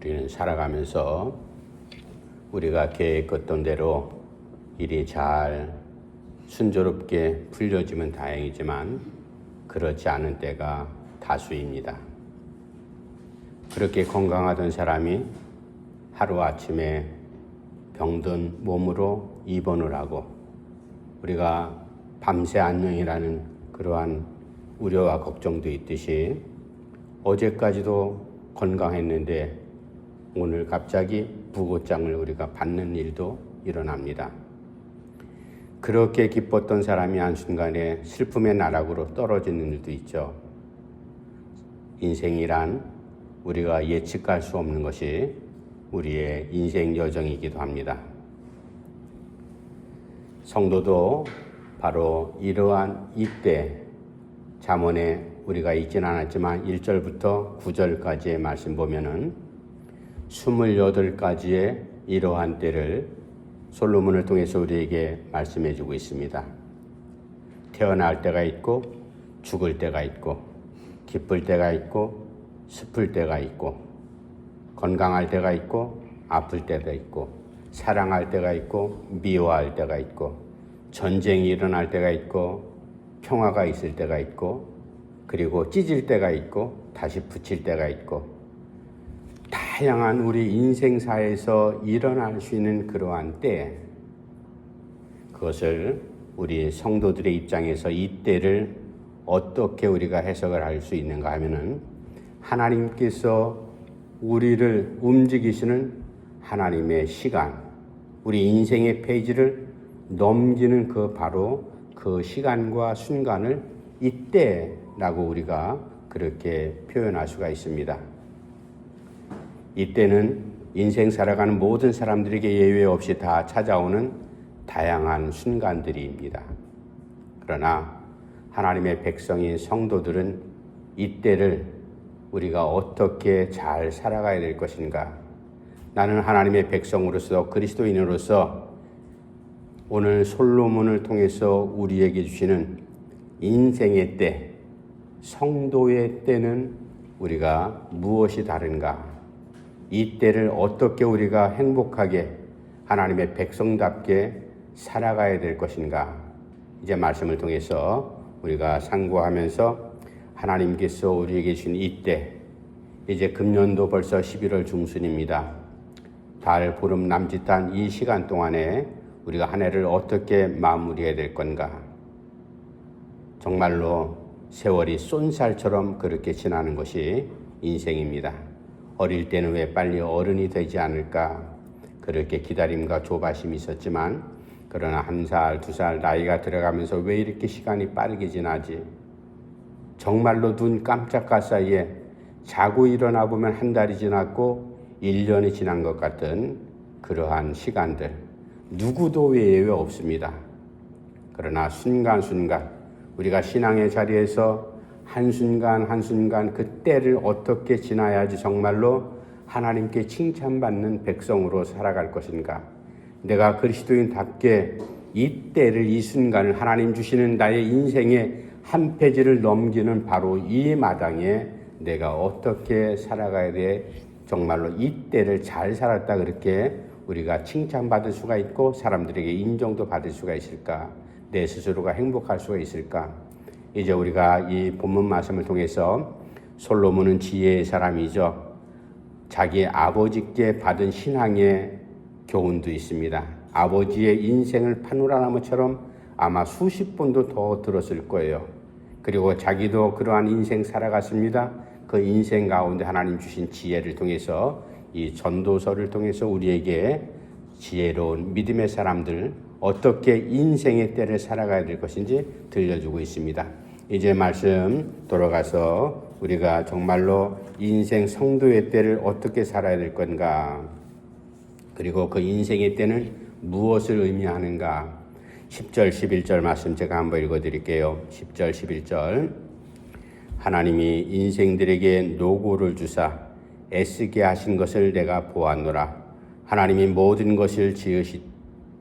우리는 살아가면서 우리가 계획했던 대로 일이 잘 순조롭게 풀려지면 다행이지만 그렇지 않은 때가 다수입니다. 그렇게 건강하던 사람이 하루아침에 병든 몸으로 입원을 하고 우리가 밤새 안녕이라는 그러한 우려와 걱정도 있듯이 어제까지도 건강했는데 오늘 갑자기 부고장을 우리가 받는 일도 일어납니다. 그렇게 기뻤던 사람이 한순간에 슬픔의 나락으로 떨어지는 일도 있죠. 인생이란 우리가 예측할 수 없는 것이 우리의 인생 여정이기도 합니다. 성도도 바로 이러한 이때 잠언에 우리가 읽진 않았지만 1절부터 9절까지의 말씀 보면은 28가지의 이러한 때를 솔로몬을 통해서 우리에게 말씀해 주고 있습니다. 태어날 때가 있고 죽을 때가 있고 기쁠 때가 있고 슬플 때가 있고 건강할 때가 있고 아플 때가 있고 사랑할 때가 있고 미워할 때가 있고 전쟁이 일어날 때가 있고 평화가 있을 때가 있고 그리고 찢을 때가 있고 다시 붙일 때가 있고 다양한 우리 인생사에서 일어날 수 있는 그러한 때, 그것을 우리 성도들의 입장에서 이 때를 어떻게 우리가 해석을 할 수 있는가 하면은 하나님께서 우리를 움직이시는 하나님의 시간, 우리 인생의 페이지를 넘기는 그 바로 그 시간과 순간을 이때라고 우리가 그렇게 표현할 수가 있습니다. 이때는 인생 살아가는 모든 사람들에게 예외 없이 다 찾아오는 다양한 순간들입니다. 그러나 하나님의 백성인 성도들은 이때를 우리가 어떻게 잘 살아가야 될 것인가? 나는 하나님의 백성으로서 그리스도인으로서 오늘 솔로몬을 통해서 우리에게 주시는 인생의 때, 성도의 때는 우리가 무엇이 다른가? 이 때를 어떻게 우리가 행복하게 하나님의 백성답게 살아가야 될 것인가? 이제 말씀을 통해서 우리가 상고하면서 하나님께서 우리에게 주신 이때, 이제 금년도 벌써 11월 중순입니다. 달, 보름 남짓한 이 시간 동안에 우리가 한 해를 어떻게 마무리해야 될 건가? 정말로 세월이 쏜살처럼 그렇게 지나는 것이 인생입니다. 어릴 때는 왜 빨리 어른이 되지 않을까? 그렇게 기다림과 조바심이 있었지만 그러나 1살, 2살 나이가 들어가면서 왜 이렇게 시간이 빠르게 지나지? 정말로 눈 깜짝할 사이에 자고 일어나 보면 한 달이 지났고 1년이 지난 것 같은 그러한 시간들 누구도 외에 없습니다. 그러나 순간순간 우리가 신앙의 자리에서 한순간 한순간 그 때를 어떻게 지나야지 정말로 하나님께 칭찬받는 백성으로 살아갈 것인가? 내가 그리스도인답게 이 때를, 이 순간을 하나님 주시는 나의 인생의 한 페이지를 넘기는 바로 이 마당에 내가 어떻게 살아가야 돼? 정말로 이 때를 잘 살았다 그렇게 우리가 칭찬받을 수가 있고 사람들에게 인정도 받을 수가 있을까? 내 스스로가 행복할 수가 있을까? 이제 우리가 이 본문 말씀을 통해서 솔로몬은 지혜의 사람이죠. 자기 아버지께 받은 신앙의 교훈도 있습니다. 아버지의 인생을 파노라마처럼 아마 수십 번도 더 들었을 거예요. 그리고 자기도 그러한 인생 살아갔습니다. 그 인생 가운데 하나님 주신 지혜를 통해서 이 전도서를 통해서 우리에게 지혜로운 믿음의 사람들 어떻게 인생의 때를 살아가야 될 것인지 들려주고 있습니다. 이제 말씀 돌아가서 우리가 정말로 인생 성도의 때를 어떻게 살아야 될 건가? 그리고 그 인생의 때는 무엇을 의미하는가? 10절, 11절 말씀 제가 한번 읽어드릴게요. 10절, 11절 하나님이 인생들에게 노고를 주사 애쓰게 하신 것을 내가 보았노라. 하나님이 모든 것을 지으실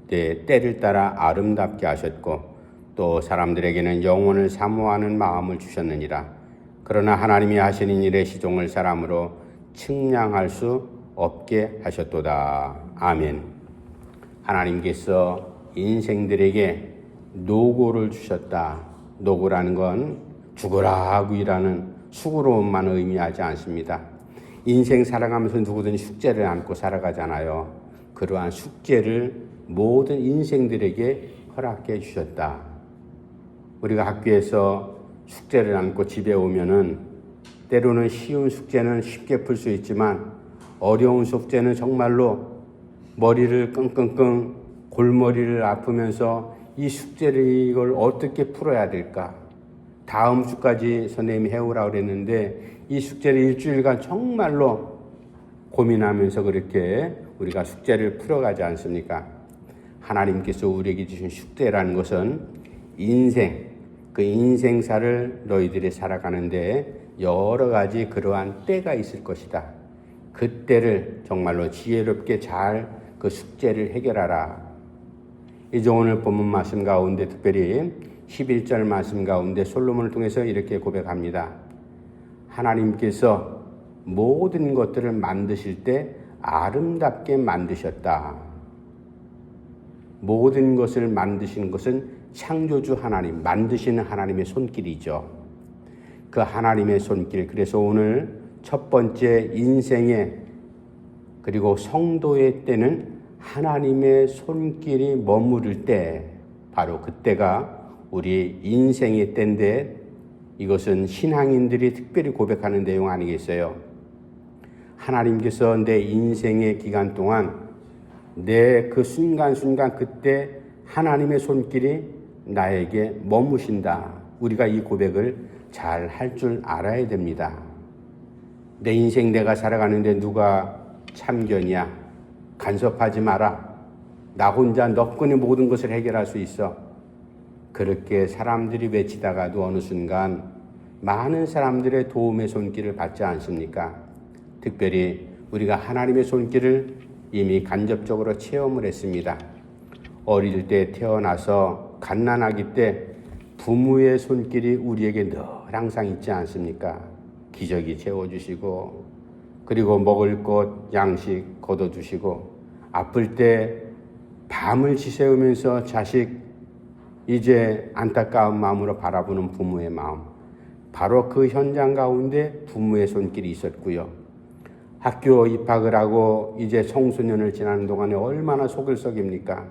때 때를 따라 아름답게 하셨고 또 사람들에게는 영혼을 사모하는 마음을 주셨느니라. 그러나 하나님이 하시는 일의 시종을 사람으로 측량할 수 없게 하셨도다. 아멘. 하나님께서 인생들에게 노고를 주셨다. 노고라는 건 죽어라 하고 일하는 수고로움만 의미하지 않습니다. 인생 살아가면서 누구든지 숙제를 안고 살아가잖아요. 그러한 숙제를 모든 인생들에게 허락해 주셨다. 우리가 학교에서 숙제를 안고 집에 오면은 때로는 쉬운 숙제는 쉽게 풀 수 있지만 어려운 숙제는 정말로 머리를 끙끙끙 골머리를 아프면서 이 숙제를 이걸 어떻게 풀어야 될까? 다음 주까지 선생님이 해오라고 그랬는데 이 숙제를 일주일간 정말로 고민하면서 그렇게 우리가 숙제를 풀어가지 않습니까? 하나님께서 우리에게 주신 숙제라는 것은 인생, 그 인생사를 너희들이 살아가는데 여러 가지 그러한 때가 있을 것이다. 그 때를 정말로 지혜롭게 잘 그 숙제를 해결하라. 이제 오늘 본문 말씀 가운데 특별히 11절 말씀 가운데 솔로몬을 통해서 이렇게 고백합니다. 하나님께서 모든 것들을 만드실 때 아름답게 만드셨다. 모든 것을 만드신 것은 창조주 하나님, 만드시는 하나님의 손길이죠. 그 하나님의 손길, 그래서 오늘 첫 번째 인생의 그리고 성도의 때는 하나님의 손길이 머무를 때, 바로 그때가 우리 인생의 때인데 이것은 신앙인들이 특별히 고백하는 내용 아니겠어요? 하나님께서 내 인생의 기간 동안 내 그 순간순간 그때 하나님의 손길이 나에게 머무신다. 우리가 이 고백을 잘 할 줄 알아야 됩니다. 내 인생 내가 살아가는데 누가 참견이야? 간섭하지 마라. 나 혼자 너끈히 모든 것을 해결할 수 있어. 그렇게 사람들이 외치다가도 어느 순간 많은 사람들의 도움의 손길을 받지 않습니까? 특별히 우리가 하나님의 손길을 이미 간접적으로 체험을 했습니다. 어릴 때 태어나서 갓난아기 때 부모의 손길이 우리에게 늘 항상 있지 않습니까? 기저귀 채워주시고 그리고 먹을 것 양식 걷어주시고 아플 때 밤을 지새우면서 자식 이제 안타까운 마음으로 바라보는 부모의 마음, 바로 그 현장 가운데 부모의 손길이 있었고요. 학교 입학을 하고 이제 청소년을 지나는 동안에 얼마나 속을 썩입니까?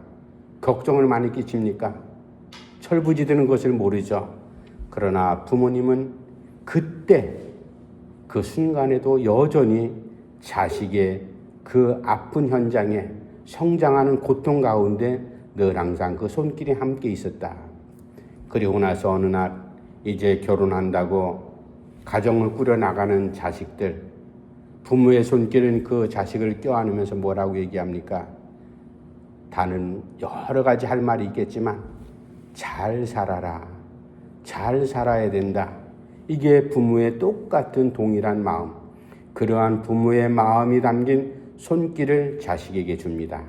걱정을 많이 끼칩니까? 철부지드는 것을 모르죠. 그러나 부모님은 그때 그 순간에도 여전히 자식의 그 아픈 현장에 성장하는 고통 가운데 늘 항상 그 손길이 함께 있었다. 그리고 나서 어느 날 이제 결혼한다고 가정을 꾸려나가는 자식들, 부모의 손길은 그 자식을 껴안으면서 뭐라고 얘기합니까? 다는 여러 가지 할 말이 있겠지만 잘 살아라. 잘 살아야 된다. 이게 부모의 똑같은 동일한 마음, 그러한 부모의 마음이 담긴 손길을 자식에게 줍니다.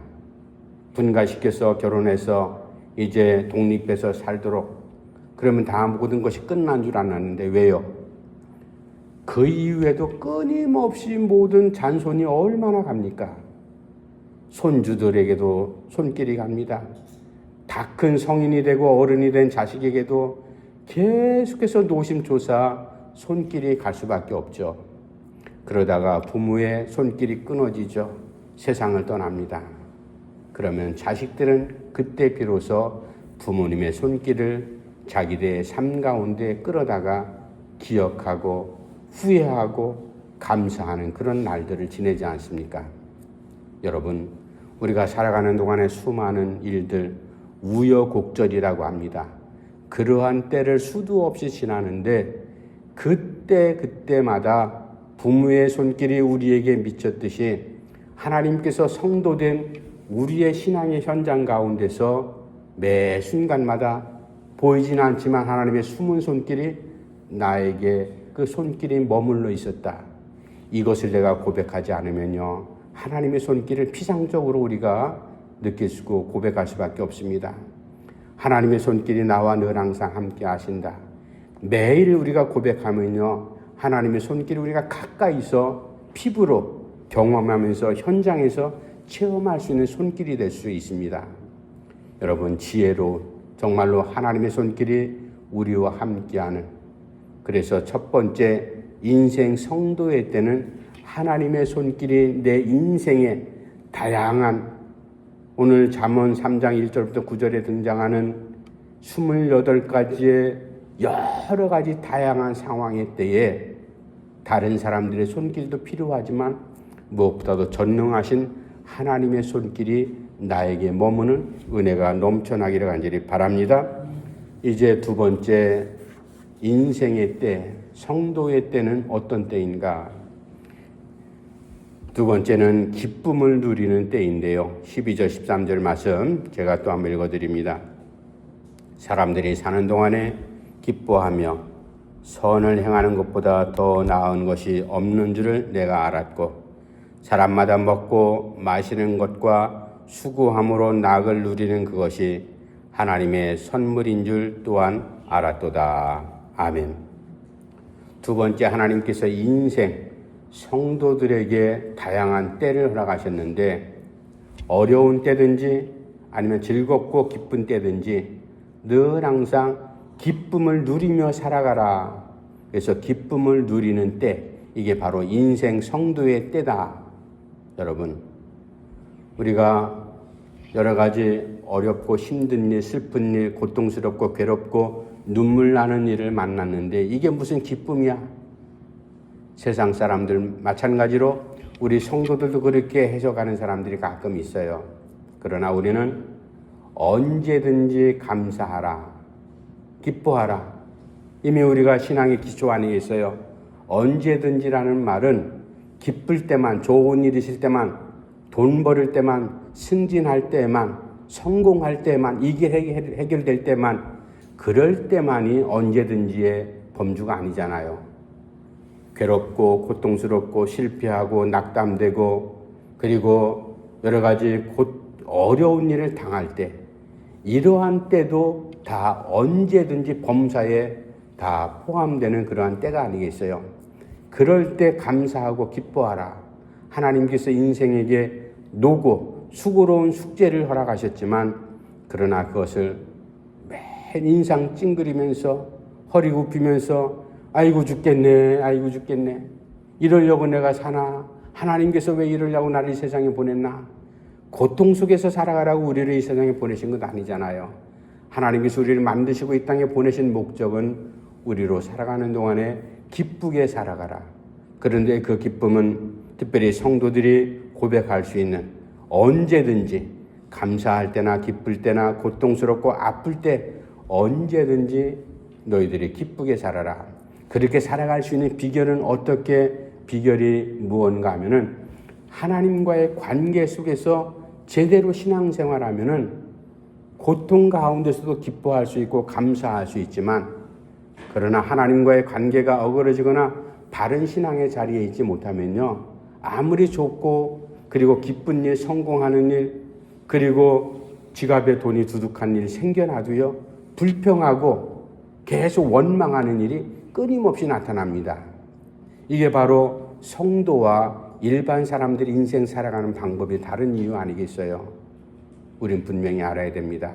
분가시켜서 결혼해서 이제 독립해서 살도록, 그러면 다 모든 것이 끝난 줄 알았는데 왜요? 그 이후에도 끊임없이 모든 잔손이 얼마나 갑니까? 손주들에게도 손길이 갑니다. 다 큰 성인이 되고 어른이 된 자식에게도 계속해서 노심초사 손길이 갈 수밖에 없죠. 그러다가 부모의 손길이 끊어지죠. 세상을 떠납니다. 그러면 자식들은 그때 비로소 부모님의 손길을 자기들의 삶 가운데 끌어다가 기억하고 후회하고 감사하는 그런 날들을 지내지 않습니까? 여러분, 우리가 살아가는 동안에 수많은 일들, 우여곡절이라고 합니다. 그러한 때를 수도 없이 지나는데 그때마다 부모의 손길이 우리에게 미쳤듯이 하나님께서 성도된 우리의 신앙의 현장 가운데서 매 순간마다 보이진 않지만 하나님의 숨은 손길이 나에게 그 손길이 머물러 있었다. 이것을 내가 고백하지 않으면요, 하나님의 손길을 피상적으로 우리가 느낄 수 있고 고백할 수밖에 없습니다. 하나님의 손길이 나와 늘 항상 함께 하신다. 매일 우리가 고백하면요, 하나님의 손길을 우리가 가까이서 피부로 경험하면서 현장에서 체험할 수 있는 손길이 될 수 있습니다. 여러분, 지혜로 정말로 하나님의 손길이 우리와 함께하는, 그래서 첫 번째 인생 성도의 때는 하나님의 손길이 내 인생에 다양한, 오늘 잠언 3장 1절부터 9절에 등장하는 28가지의 여러 가지 다양한 상황의 때에 다른 사람들의 손길도 필요하지만 무엇보다도 전능하신 하나님의 손길이 나에게 머무는 은혜가 넘쳐나기를 간절히 바랍니다. 이제 두 번째 인생의 때, 성도의 때는 어떤 때인가? 두 번째는 기쁨을 누리는 때인데요. 12절 13절 말씀 제가 또 한번 읽어드립니다. 사람들이 사는 동안에 기뻐하며 선을 행하는 것보다 더 나은 것이 없는 줄을 내가 알았고, 사람마다 먹고 마시는 것과 수고함으로 낙을 누리는 그것이 하나님의 선물인 줄 또한 알았도다. 아멘. 두 번째, 하나님께서 인생 성도들에게 다양한 때를 허락하셨는데, 어려운 때든지 아니면 즐겁고 기쁜 때든지 늘 항상 기쁨을 누리며 살아가라. 그래서 기쁨을 누리는 때, 이게 바로 인생 성도의 때다. 여러분, 우리가 여러 가지 어렵고 힘든 일, 슬픈 일, 고통스럽고 괴롭고 눈물 나는 일을 만났는데 이게 무슨 기쁨이야? 세상 사람들 마찬가지로 우리 성도들도 그렇게 해석하는 사람들이 가끔 있어요. 그러나 우리는 언제든지 감사하라, 기뻐하라. 이미 우리가 신앙의 기초 아니겠어요? 언제든지라는 말은 기쁠 때만, 좋은 일 있을 때만, 돈 벌을 때만, 승진할 때만, 성공할 때만, 이게 해결될 때만, 그럴 때만이 언제든지의 범주가 아니잖아요. 괴롭고 고통스럽고 실패하고 낙담되고 그리고 여러 가지 어려운 일을 당할 때, 이러한 때도 다 언제든지 범사에 다 포함되는 그러한 때가 아니겠어요. 그럴 때 감사하고 기뻐하라. 하나님께서 인생에게 노고 수고로운 숙제를 허락하셨지만, 그러나 그것을 매일 인상 찡그리면서 허리 굽히면서 아이고 죽겠네, 아이고 죽겠네, 이러려고 내가 사나, 하나님께서 왜 이러려고 나를 이 세상에 보냈나, 고통 속에서 살아가라고 우리를 이 세상에 보내신 것 아니잖아요. 하나님께서 우리를 만드시고 이 땅에 보내신 목적은 우리로 살아가는 동안에 기쁘게 살아가라. 그런데 그 기쁨은 특별히 성도들이 고백할 수 있는, 언제든지 감사할 때나 기쁠 때나 고통스럽고 아플 때 언제든지 너희들이 기쁘게 살아라. 그렇게 살아갈 수 있는 비결은 어떻게, 비결이 무언가 하면은 하나님과의 관계 속에서 제대로 신앙생활하면은 고통 가운데서도 기뻐할 수 있고 감사할 수 있지만, 그러나 하나님과의 관계가 어그러지거나 바른 신앙의 자리에 있지 못하면요, 아무리 좋고 그리고 기쁜 일, 성공하는 일, 그리고 지갑에 돈이 두둑한 일 생겨나도요, 불평하고 계속 원망하는 일이 끊임없이 나타납니다. 이게 바로 성도와 일반 사람들이 인생 살아가는 방법이 다른 이유 아니겠어요? 우린 분명히 알아야 됩니다.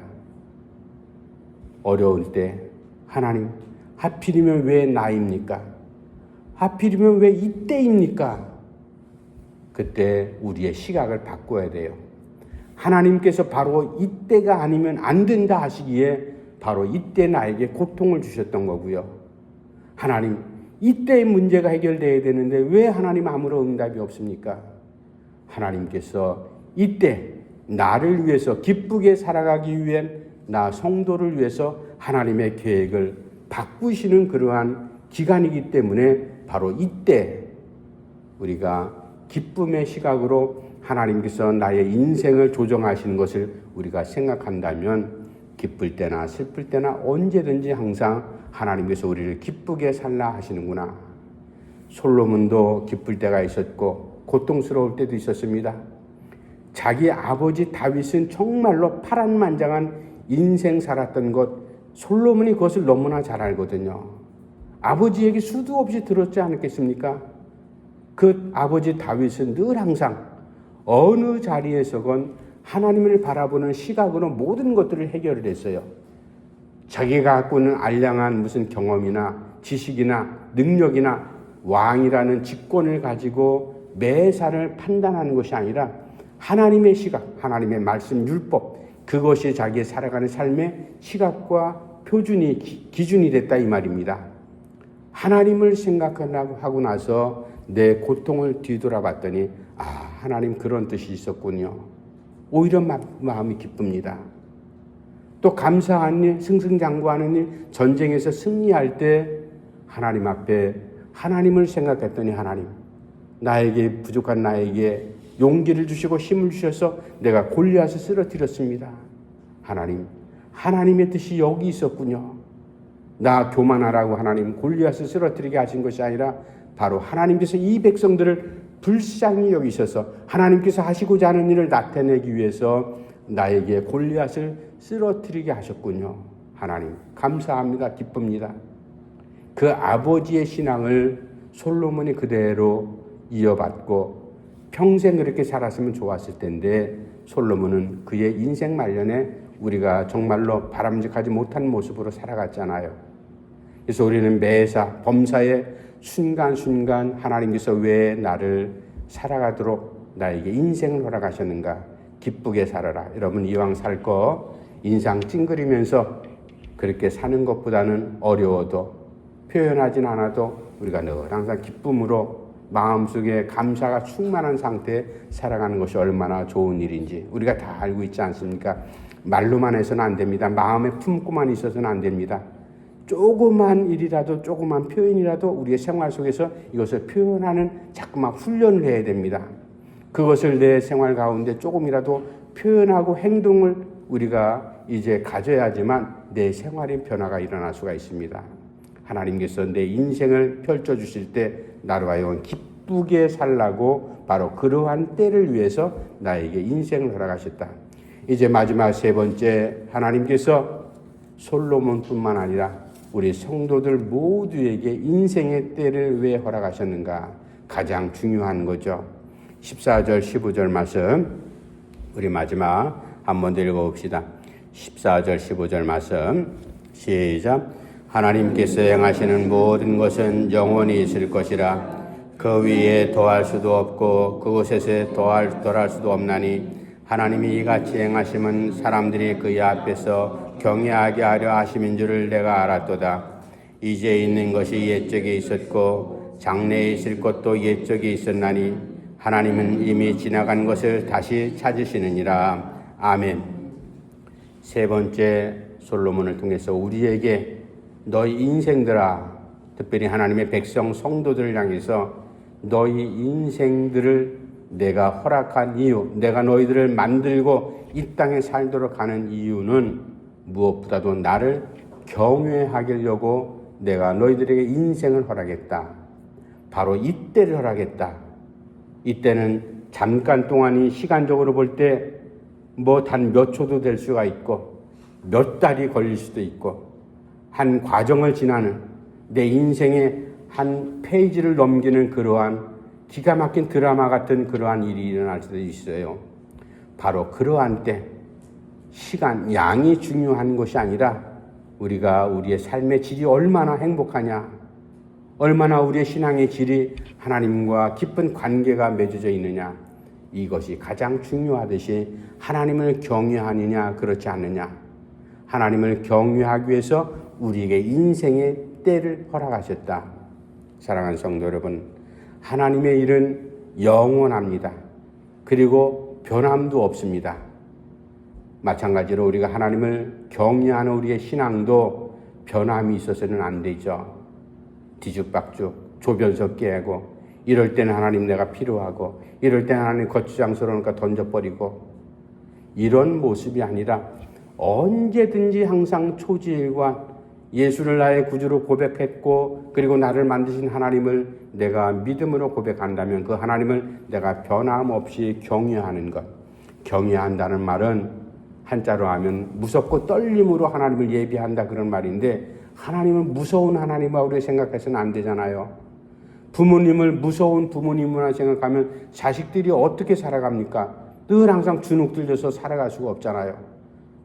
어려울 때 하나님, 하필이면 왜 나입니까? 하필이면 왜 이때입니까? 그때 우리의 시각을 바꿔야 돼요. 하나님께서 바로 이때가 아니면 안 된다 하시기에 바로 이때 나에게 고통을 주셨던 거고요. 하나님, 이때의 문제가 해결돼야 되는데 왜 하나님 아무런 응답이 없습니까? 하나님께서 이때 나를 위해서 기쁘게 살아가기 위한 나 성도를 위해서 하나님의 계획을 바꾸시는 그러한 기간이기 때문에 바로 이때 우리가 기쁨의 시각으로 하나님께서 나의 인생을 조정하시는 것을 우리가 생각한다면, 기쁠 때나 슬플 때나 언제든지 항상 하나님께서 우리를 기쁘게 살라 하시는구나. 솔로몬도 기쁠 때가 있었고 고통스러울 때도 있었습니다. 자기 아버지 다윗은 정말로 파란만장한 인생 살았던 것, 솔로몬이 그것을 너무나 잘 알거든요. 아버지에게 수도 없이 들었지 않았겠습니까? 그 아버지 다윗은 늘 항상 어느 자리에서건 하나님을 바라보는 시각으로 모든 것들을 해결을 했어요. 자기가 갖고 있는 알량한 무슨 경험이나 지식이나 능력이나 왕이라는 직권을 가지고 매사를 판단하는 것이 아니라 하나님의 시각, 하나님의 말씀, 율법, 그것이 자기의 살아가는 삶의 시각과 표준이, 기준이 됐다 이 말입니다. 하나님을 생각하고 나서 내 고통을 뒤돌아봤더니 하나님 그런 뜻이 있었군요. 오히려 마음이 기쁩니다. 또 감사한 일, 승승장구하는 일, 전쟁에서 승리할 때 하나님 앞에 하나님을 생각했더니 하나님, 나에게 부족한 나에게 용기를 주시고 힘을 주셔서 내가 골리앗을 쓰러뜨렸습니다. 하나님, 하나님의 뜻이 여기 있었군요. 나 교만하라고 하나님 골리앗을 쓰러뜨리게 하신 것이 아니라 바로 하나님께서 이 백성들을 불쌍히 여기셔서 하나님께서 하시고자 하는 일을 나타내기 위해서 나에게 골리앗을 쓰러뜨리게 하셨군요. 하나님 감사합니다. 기쁩니다. 그 아버지의 신앙을 솔로몬이 그대로 이어받고 평생 그렇게 살았으면 좋았을 텐데 솔로몬은 그의 인생 말년에 우리가 정말로 바람직하지 못한 모습으로 살아갔잖아요. 그래서 우리는 매사 범사에 순간순간 하나님께서 왜 나를 살아가도록 나에게 인생을 허락하셨는가. 기쁘게 살아라. 여러분 이왕 살 거 인상 찡그리면서 그렇게 사는 것보다는 어려워도 표현하진 않아도 우리가 늘 항상 기쁨으로 마음속에 감사가 충만한 상태에 살아가는 것이 얼마나 좋은 일인지 우리가 다 알고 있지 않습니까? 말로만 해서는 안 됩니다. 마음에 품고만 있어서는 안 됩니다. 조그만 일이라도 조그만 표현이라도 우리의 생활 속에서 이것을 표현하는 자꾸만 훈련을 해야 됩니다. 그것을 내 생활 가운데 조금이라도 표현하고 행동을 우리가 이제 가져야지만 내 생활의 변화가 일어날 수가 있습니다. 하나님께서 내 인생을 펼쳐주실 때 나로 하여금 기쁘게 살라고 바로 그러한 때를 위해서 나에게 인생을 허락하셨다. 이제 마지막 세 번째, 하나님께서 솔로몬뿐만 아니라 우리 성도들 모두에게 인생의 때를 왜 허락하셨는가? 가장 중요한 거죠. 14절 15절 말씀 우리 마지막 한번 더 읽어봅시다. 14절 15절 말씀 시작. 하나님께서 행하시는 모든 것은 영원히 있을 것이라. 그 위에 더할 수도 없고 그곳에서 덜할 수도 없나니 하나님이 이같이 행하심은 사람들이 그의 앞에서 경외하게 하려 하심인 줄을 내가 알았도다. 이제 있는 것이 옛적에 있었고 장래에 있을 것도 옛적에 있었나니 하나님은 이미 지나간 것을 다시 찾으시느니라. 아멘. 세 번째, 솔로몬을 통해서 우리에게 너희 인생들아, 특별히 하나님의 백성 성도들을 향해서 너희 인생들을 내가 허락한 이유, 내가 너희들을 만들고 이 땅에 살도록 하는 이유는 무엇보다도 나를 경외하게 하려고 내가 너희들에게 인생을 허락했다. 바로 이때를 허락했다. 이때는 잠깐 동안이 시간적으로 볼 때 뭐 단 몇 초도 될 수가 있고 몇 달이 걸릴 수도 있고 한 과정을 지나는 내 인생의 한 페이지를 넘기는 그러한 기가 막힌 드라마 같은 그러한 일이 일어날 수도 있어요. 바로 그러한 때 시간, 양이 중요한 것이 아니라 우리가 우리의 삶의 질이 얼마나 행복하냐, 얼마나 우리의 신앙의 질이 하나님과 깊은 관계가 맺어져 있느냐, 이것이 가장 중요하듯이 하나님을 경외하느냐 그렇지 않느냐. 하나님을 경외하기 위해서 우리에게 인생의 때를 허락하셨다. 사랑하는 성도 여러분, 하나님의 일은 영원합니다. 그리고 변함도 없습니다. 마찬가지로 우리가 하나님을 경외하는 우리의 신앙도 변함이 있어서는 안 되죠. 뒤죽박죽, 조변석 깨고 이럴 때는 하나님 내가 필요하고 이럴 때는 하나님 거추장스러우니까 던져버리고 이런 모습이 아니라 언제든지 항상 초지일관 예수를 나의 구주로 고백했고 그리고 나를 만드신 하나님을 내가 믿음으로 고백한다면 그 하나님을 내가 변함없이 경외하는 것. 경외한다는 말은 한자로 하면 무섭고 떨림으로 하나님을 예비한다 그런 말인데 하나님은 무서운 하나님이라고 우리가 생각해서는 안 되잖아요. 부모님을 무서운 부모님이라 생각하면 자식들이 어떻게 살아갑니까? 늘 항상 주눅 들려서 살아갈 수가 없잖아요.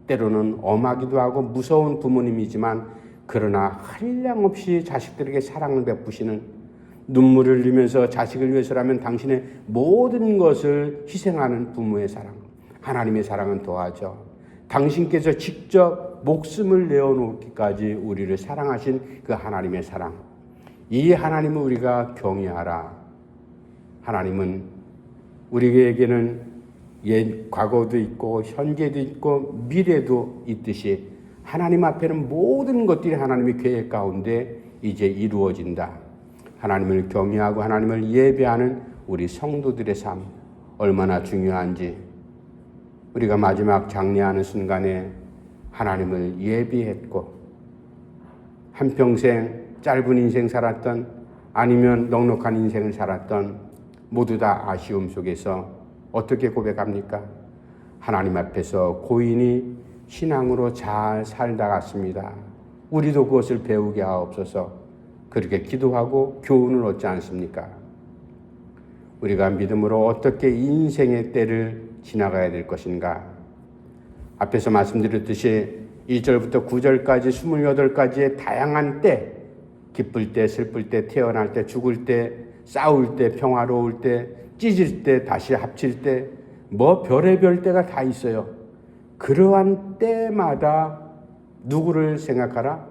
때로는 엄하기도 하고 무서운 부모님이지만 그러나 한량없이 자식들에게 사랑을 베푸시는, 눈물을 흘리면서 자식을 위해서라면 당신의 모든 것을 희생하는 부모의 사랑, 하나님의 사랑은 더하죠. 당신께서 직접 목숨을 내어놓기까지 우리를 사랑하신 그 하나님의 사랑, 이 하나님을 우리가 경외하라. 하나님은 우리에게는 옛 과거도 있고 현재도 있고 미래도 있듯이 하나님 앞에는 모든 것들이 하나님의 계획 가운데 이제 이루어진다. 하나님을 경외하고 하나님을 예배하는 우리 성도들의 삶 얼마나 중요한지, 우리가 마지막 장례하는 순간에 하나님을 예비했고 한평생 짧은 인생 살았던, 아니면 넉넉한 인생을 살았던 모두 다 아쉬움 속에서 어떻게 고백합니까? 하나님 앞에서 고인이 신앙으로 잘 살다 갔습니다. 우리도 그것을 배우게 하옵소서. 그렇게 기도하고 교훈을 얻지 않습니까? 우리가 믿음으로 어떻게 인생의 때를 지나가야 될 것인가? 앞에서 말씀드렸듯이 1절부터 9절까지 28가지의 다양한 때, 기쁠 때, 슬플 때, 태어날 때, 죽을 때, 싸울 때, 평화로울 때, 찢을 때, 다시 합칠 때, 뭐 별의별 때가 다 있어요. 그러한 때마다 누구를 생각하라?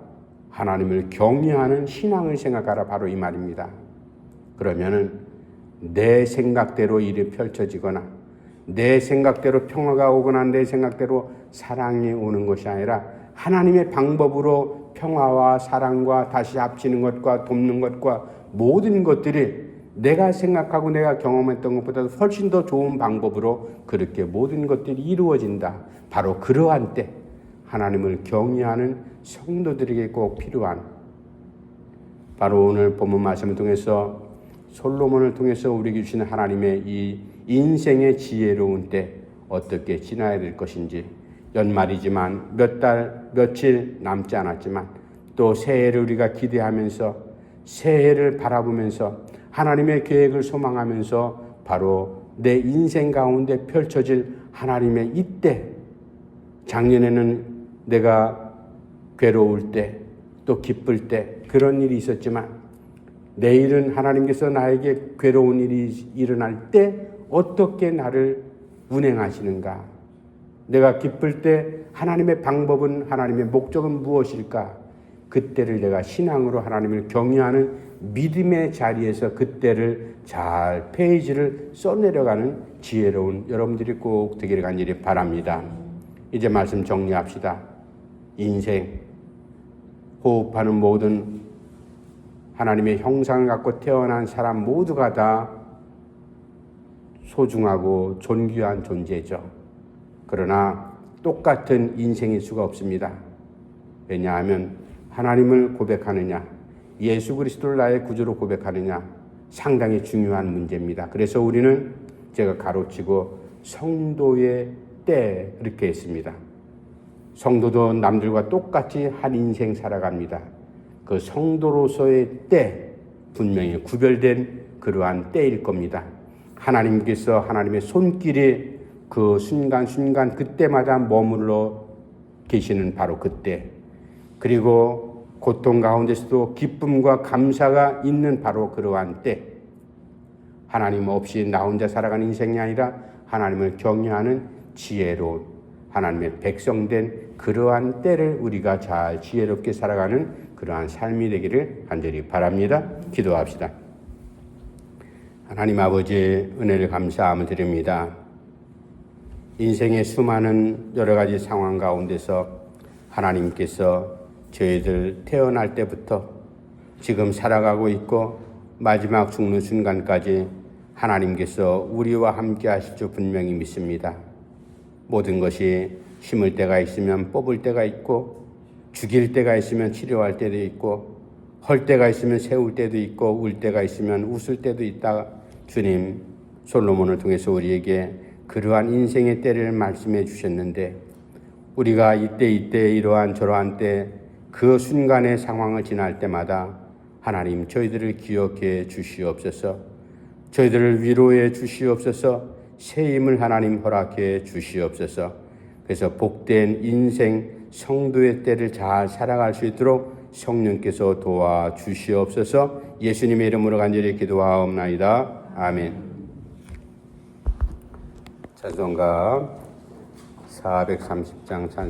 하나님을 경외하는 신앙을 생각하라. 바로 이 말입니다. 그러면은 내 생각대로 일이 펼쳐지거나 내 생각대로 평화가 오거나 내 생각대로 사랑이 오는 것이 아니라 하나님의 방법으로 평화와 사랑과 다시 합치는 것과 돕는 것과 모든 것들이 내가 생각하고 내가 경험했던 것보다 훨씬 더 좋은 방법으로 그렇게 모든 것들이 이루어진다. 바로 그러한 때 하나님을 경외하는 성도들에게 꼭 필요한, 바로 오늘 본문 말씀을 통해서 솔로몬을 통해서 우리에게 주시는 하나님의 이 인생의 지혜로운 때 어떻게 지나야 될 것인지, 연말이지만 몇 달, 며칠 남지 않았지만 또 새해를 우리가 기대하면서 새해를 바라보면서 하나님의 계획을 소망하면서 바로 내 인생 가운데 펼쳐질 하나님의 이때, 작년에는 내가 괴로울 때 또 기쁠 때 그런 일이 있었지만 내일은 하나님께서 나에게 괴로운 일이 일어날 때 어떻게 나를 운행하시는가? 내가 기쁠 때 하나님의 방법은, 하나님의 목적은 무엇일까? 그때를 내가 신앙으로 하나님을 경외하는 믿음의 자리에서 그때를 잘 페이지를 써내려가는 지혜로운 여러분들이 꼭 되기를 간절히 바랍니다. 이제 말씀 정리합시다. 인생, 호흡하는 모든 하나님의 형상을 갖고 태어난 사람 모두가 다 소중하고 존귀한 존재죠. 그러나 똑같은 인생일 수가 없습니다. 왜냐하면 하나님을 고백하느냐, 예수 그리스도를 나의 구주로 고백하느냐, 상당히 중요한 문제입니다. 그래서 우리는 제가 가로치고 성도의 때 이렇게 했습니다. 성도도 남들과 똑같이 한 인생 살아갑니다. 그 성도로서의 때, 분명히 구별된 그러한 때일 겁니다. 하나님께서 하나님의 손길이 그 순간순간 그때마다 머물러 계시는 바로 그때, 그리고 고통 가운데서도 기쁨과 감사가 있는 바로 그러한 때, 하나님 없이 나 혼자 살아가는 인생이 아니라 하나님을 경외하는 지혜로운 하나님의 백성된 그러한 때를 우리가 잘 지혜롭게 살아가는 그러한 삶이 되기를 간절히 바랍니다. 기도합시다. 하나님 아버지, 은혜를 감사함을 드립니다. 인생의 수많은 여러 가지 상황 가운데서 하나님께서 저희들 태어날 때부터 지금 살아가고 있고 마지막 죽는 순간까지 하나님께서 우리와 함께 하실 줄 분명히 믿습니다. 모든 것이 심을 때가 있으면 뽑을 때가 있고, 죽일 때가 있으면 치료할 때도 있고, 헐 때가 있으면 세울 때도 있고, 울 때가 있으면 웃을 때도 있다. 주님, 솔로몬을 통해서 우리에게 그러한 인생의 때를 말씀해 주셨는데, 우리가 이때 이러한 저러한 때 그 순간의 상황을 지날 때마다 하나님 저희들을 기억해 주시옵소서. 저희들을 위로해 주시옵소서. 새 힘을 하나님 허락해 주시옵소서. 그래서 복된 인생 성도의 때를 잘 살아갈 수 있도록 성령께서 도와주시옵소서. 예수님의 이름으로 간절히 기도하옵나이다. 아멘. 찬송가 430장 찬송